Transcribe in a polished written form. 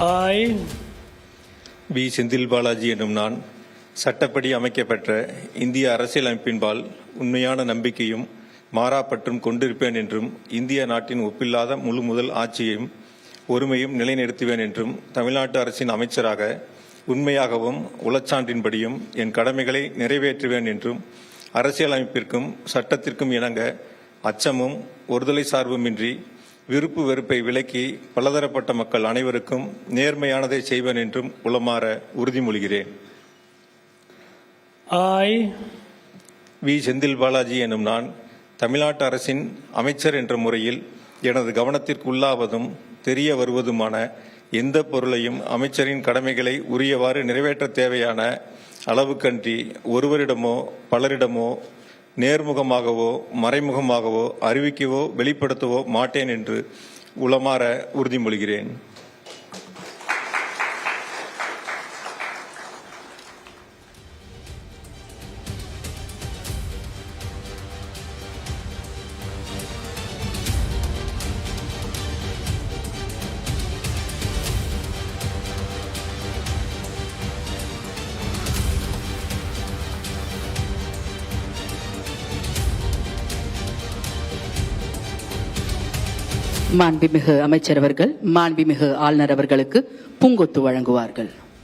I, we Senthil Balaji என்னும் நான் சட்டப்படி அமைக்கப்பெற்ற இந்திய அரசியலமைப்பின்பால் உண்மையான நம்பிக்கையும் மாறாப்பற்றும் கொண்டிருப்பேன் என்றும் இந்திய நாட்டின் ஒப்பில்லாத முழு முதல் ஆட்சியையும் ஒருமையும் நிலைநிறுத்துவேன் என்றும் தமிழ்நாட்டு அரசின் அமைச்சராக உண்மையாகவும் உளச்சான்றின்படியும் என் கடமைகளை நிறைவேற்றுவேன் என்றும் அரசியலமைப்பிற்கும் சட்டத்திற்கும் இணங்க அச்சமும் ஒருதலை சார்புமின்றி விருப்பு வெறுப்பை விலக்கி பலதரப்பட்ட மக்கள் அனைவருக்கும் நேர்மையானதை செய்வேன் என்றும் உளமாற உறுதிமொழிகிறேன். I, வி செந்தில் பாலாஜி எனும் நான் தமிழ்நாட்டு அரசின் அமைச்சர் என்ற முறையில் எனது கவனத்திற்கு உள்ளாவதும் தெரிய வருவதுமான எந்த பொருளையும் அமைச்சரின் கடமைகளை உரியவாறு நிறைவேற்ற தேவையான அளவுக்கன்றி ஒருவரிடமோ பலரிடமோ நேர்முகமாகவோ மறைமுகமாகவோ அறிவிக்கவோ வெளிப்படுத்தவோ மாட்டேன் என்று உளமாற உறுதிமொழிகிறேன். மாண்புமிகு அமைச்சர் அவர்கள் மாண்புமிகு ஆளுநர் அவர்களுக்கு பூங்கொத்து வழங்குவார்கள்.